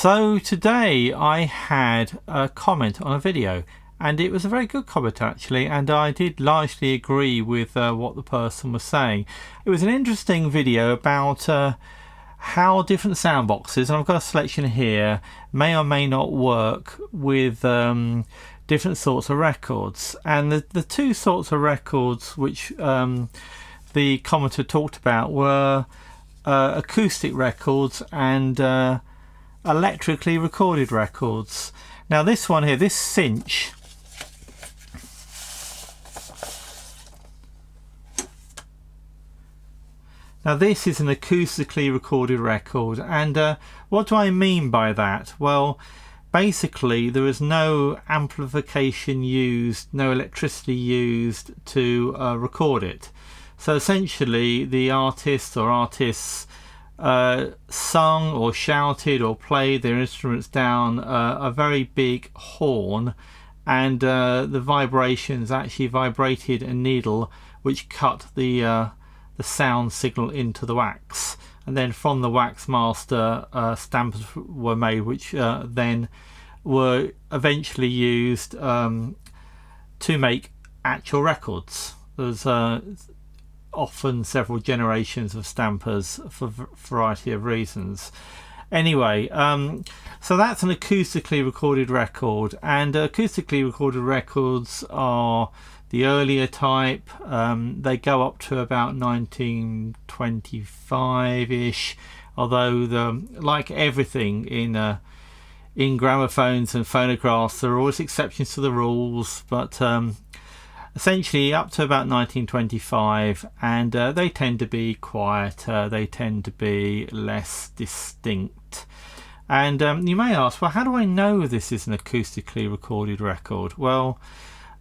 So today I had a comment on a video, and it was a very good comment actually, and I did largely agree with what the person was saying. It was an interesting video about how different soundboxes, and I've got a selection here, may or may not work with different sorts of records. And the two sorts of records which the commenter talked about were acoustic records and electrically recorded records. Now this one here, this cinch, now this is an acoustically recorded record, and what do I mean by that? Well, basically there is no amplification used, no electricity used to record it. So essentially the artist or artists sung or shouted or played their instruments down a very big horn, and the vibrations actually vibrated a needle which cut the sound signal into the wax, and then from the wax master stamps were made, which then were eventually used to make actual records. There's often several generations of stampers for a variety of reasons. Anyway, so that's an acoustically recorded record, and acoustically recorded records are the earlier type. They go up to about 1925-ish, although like everything in gramophones and phonographs, there are always exceptions to the rules, but essentially up to about 1925, and they tend to be quieter, they tend to be less distinct. And you may ask, well, how do I know this is an acoustically recorded record? Well,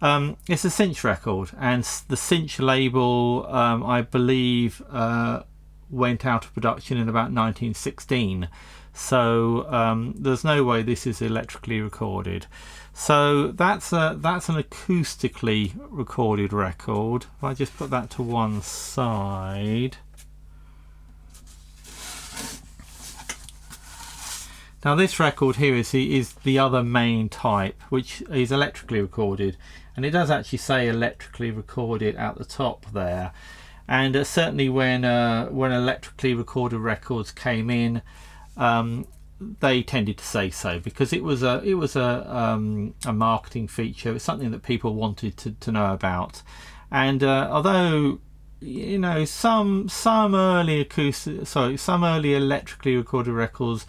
it's a cinch record, and the cinch label I believe went out of production in about 1916, so there's no way this is electrically recorded. So that's an acoustically recorded record. If I just put that to one side. Now this record here is the other main type, which is electrically recorded, and it does actually say electrically recorded at the top there. And certainly when electrically recorded records came in, they tended to say so, because it was a marketing feature. It's something that people wanted to know about. And although, you know, some early electrically recorded records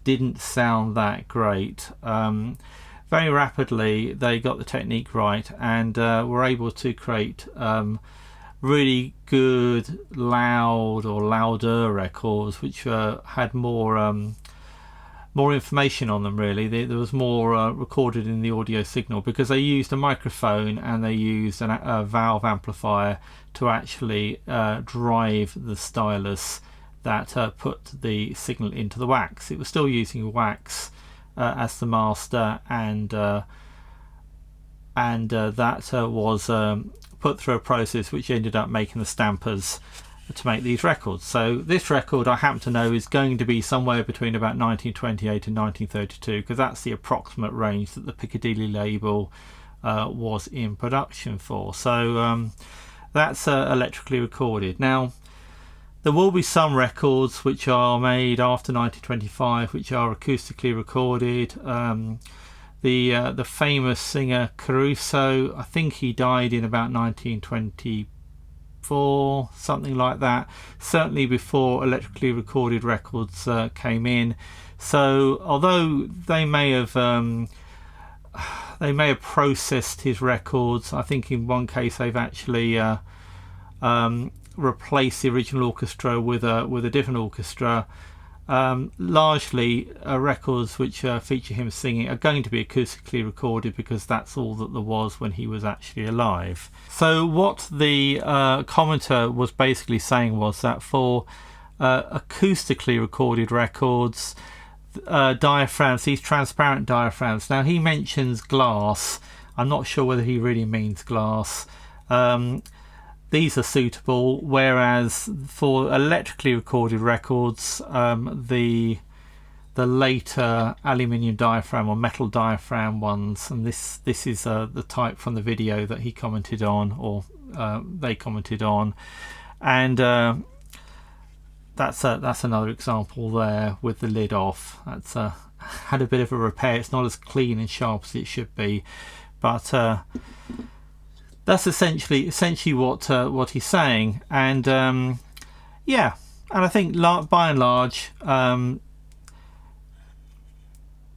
didn't sound that great, very rapidly they got the technique right and were able to create really good loud or louder records which had more information on them. Really, there was more recorded in the audio signal, because they used a microphone and they used a valve amplifier to actually drive the stylus that put the signal into the wax. It was still using wax as the master, and that was put through a process which ended up making the stampers to make these records. So this record, I happen to know, is going to be somewhere between about 1928 and 1932, because that's the approximate range that the Piccadilly label was in production for. So that's electrically recorded. Now there will be some records which are made after 1925 which are acoustically recorded. The famous singer Caruso, I think he died in about 1924, something like that, certainly before electrically recorded records came in. So although they may have processed his records, I think in one case they've actually replace the original orchestra with a different orchestra. Largely records which feature him singing are going to be acoustically recorded, because that's all that there was when he was actually alive. So what the commenter was basically saying was that for acoustically recorded records, diaphragms, these transparent diaphragms, now he mentions glass, I'm not sure whether he really means glass, these are suitable, whereas for electrically recorded records the later aluminium diaphragm or metal diaphragm ones, and this is the type from the video that he commented on, or they commented on, and that's another example there with the lid off. That's had a bit of a repair. It's not as clean and sharp as it should be, but that's essentially what he's saying. And yeah, and I think by and large,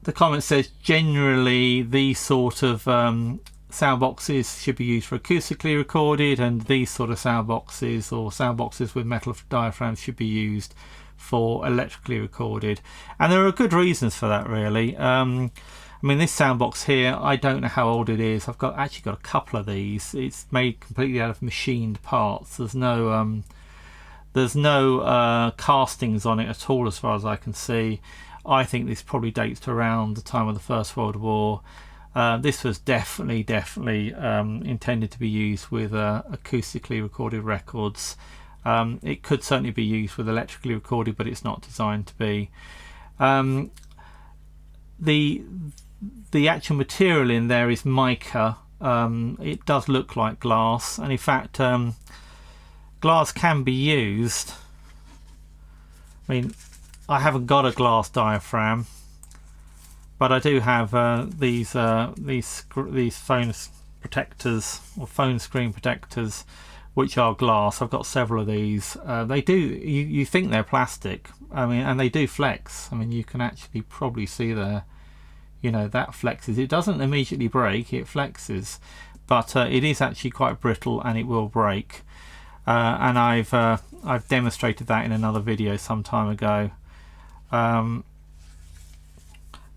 the comment says generally these sort of sound boxes should be used for acoustically recorded, and these sort of sound boxes, or sound boxes with metal diaphragms, should be used for electrically recorded. And there are good reasons for that, really. I mean, this sound box here, I don't know how old it is. I've actually got a couple of these. It's made completely out of machined parts. There's no castings on it at all, as far as I can see. I think this probably dates to around the time of the First World War. This was definitely intended to be used with acoustically recorded records. It could certainly be used with electrically recorded, but it's not designed to be. The actual material in there is mica. It does look like glass, and in fact glass can be used. I mean, I haven't got a glass diaphragm, but I do have these phone protectors, or phone screen protectors, which are glass. I've got several of these. They do, you think they're plastic, I mean, and they do flex. I mean, you can actually probably see there, you know, that flexes. It doesn't immediately break, it flexes, but it is actually quite brittle and it will break. And I've demonstrated that in another video some time ago.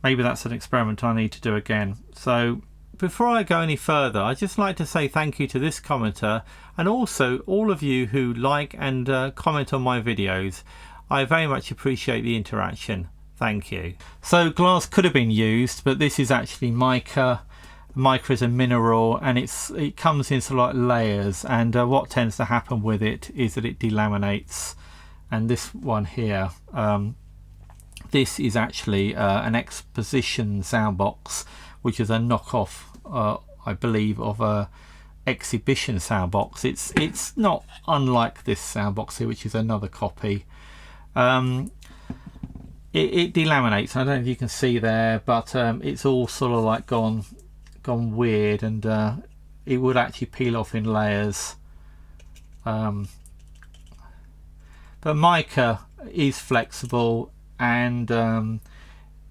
Maybe that's an experiment I need to do again. So before I go any further, I'd just like to say thank you to this commenter, and also all of you who like and comment on my videos. I very much appreciate the interaction. Thank you. So glass could have been used, but this is actually mica. Mica is a mineral, and it comes in sort of like layers, and what tends to happen with it is that it delaminates. And this one here, this is actually an exposition soundbox, which is a knockoff, I believe, of a exhibition soundbox. It's not unlike this soundbox here, which is another copy. It delaminates. I don't know if you can see there, but it's all sort of like gone weird, and it would actually peel off in layers. But mica is flexible, and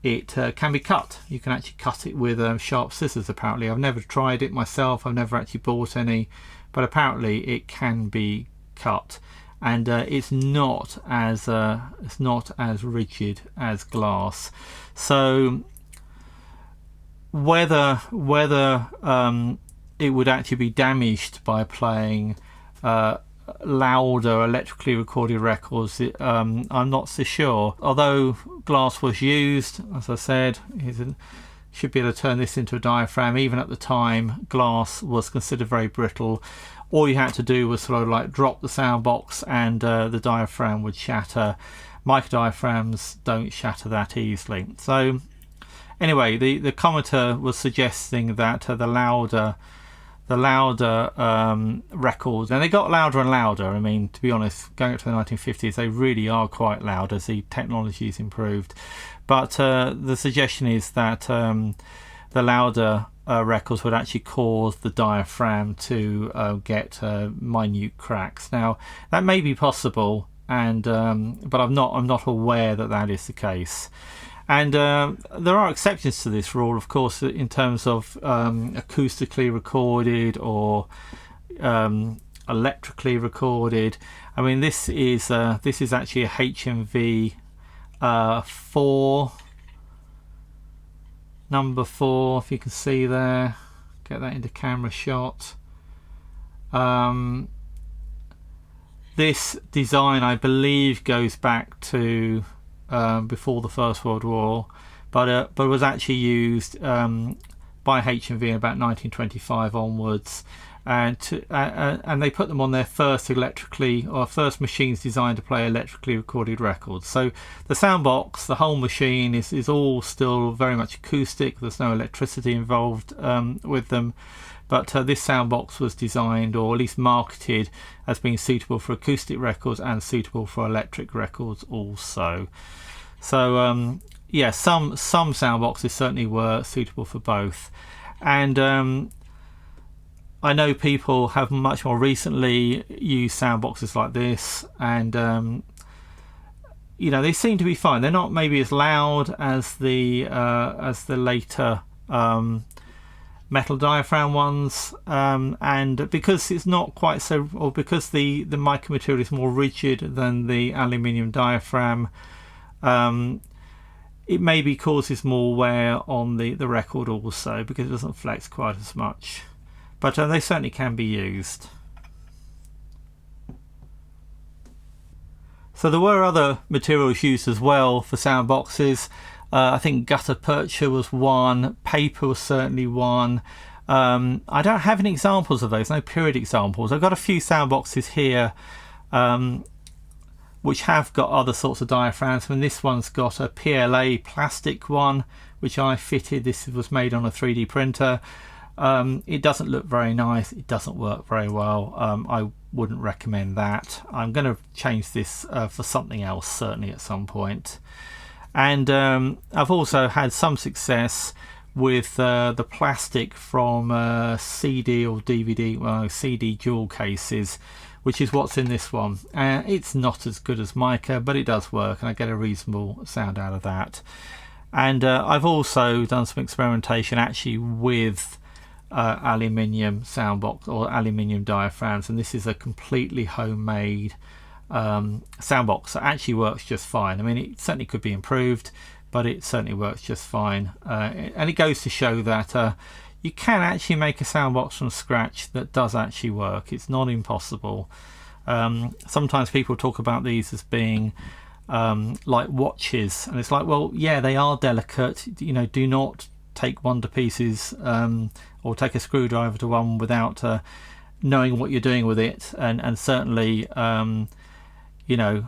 it can be cut. You can actually cut it with sharp scissors, apparently. I've never tried it myself, I've never actually bought any, but apparently it can be cut, and it's not as rigid as glass. So whether it would actually be damaged by playing louder electrically recorded records, I'm not so sure. Although glass was used, as I said, should be able to turn this into a diaphragm. Even at the time, glass was considered very brittle. All you had to do was sort of like drop the sound box, and the diaphragm would shatter. Mica diaphragms don't shatter that easily. So anyway, the commenter was suggesting that the louder records, and they got louder and louder. I mean, to be honest, going up to the 1950s, they really are quite loud as the technology's improved. But the suggestion is that the louder records would actually cause the diaphragm to get minute cracks. Now, that may be possible, and but I'm not aware that that is the case. And there are exceptions to this rule, of course, in terms of acoustically recorded or electrically recorded. I mean, this is actually a HMV 4, number 4, if you can see there. Get that into camera shot. This design, I believe, goes back to before the First World War, but was actually used by HMV in about 1925 onwards, and they put them on their first first machines designed to play electrically recorded records. So the Soundbox, the whole machine is all still very much acoustic. There's no electricity involved with them, but this Soundbox was designed, or at least marketed, as being suitable for acoustic records and suitable for electric records also. So yeah, some Soundboxes certainly were suitable for both. And I know people have much more recently used Soundboxes like this, and you know, they seem to be fine. They're not maybe as loud as the later metal diaphragm ones, and because it's not quite so, or because the mica material is more rigid than the aluminium diaphragm, it maybe causes more wear on the record also, because it doesn't flex quite as much. But they certainly can be used. So there were other materials used as well for Soundboxes. I think gutta percha was one, paper was certainly one. I don't have any examples of those, no period examples. I've got a few Soundboxes here which have got other sorts of diaphragms. I mean, this one's got a PLA plastic one, which I fitted. This was made on a 3D printer. It doesn't look very nice, it doesn't work very well. I wouldn't recommend that. I'm going to change this for something else certainly at some point. And I've also had some success with the plastic from CD or DVD, well, CD jewel cases, which is what's in this one. It's not as good as mica, but it does work, and I get a reasonable sound out of that. And I've also done some experimentation actually with aluminium Soundbox or aluminium diaphragms, and this is a completely homemade Soundbox that actually works just fine. I mean, it certainly could be improved, but it certainly works just fine. And it goes to show that you can actually make a Soundbox from scratch that does actually work. It's not impossible. Sometimes people talk about these as being like watches, and it's like, well, yeah, they are delicate. You know, do not take one to pieces, or take a screwdriver to one without knowing what you're doing with it. And certainly, you know,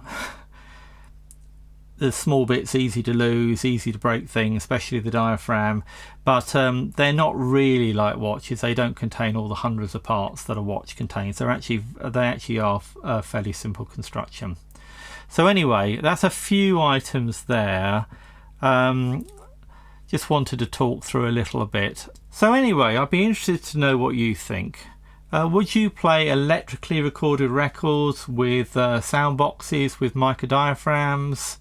the small bits easy to lose, easy to break things, especially the diaphragm. But they're not really like watches. They don't contain all the hundreds of parts that a watch contains. They actually are fairly simple construction. So anyway, that's a few items there. Just wanted to talk through a little bit. So anyway, I'd be interested to know what you think. Would you play electrically recorded records with Soundboxes with mica diaphragms?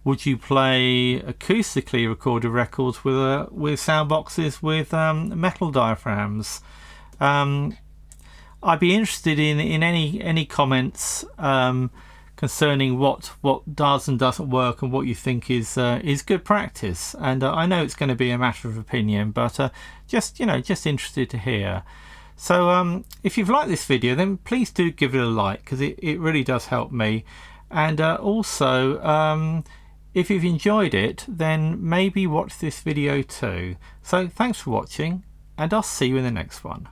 Would you play acoustically recorded records with Soundboxes with metal diaphragms? I'd be interested in any comments concerning what does and doesn't work, and what you think is good practice. And I know it's going to be a matter of opinion, but just interested to hear. So if you've liked this video, then please do give it a like, because it really does help me. And also, if you've enjoyed it, then maybe watch this video too. So thanks for watching, and I'll see you in the next one.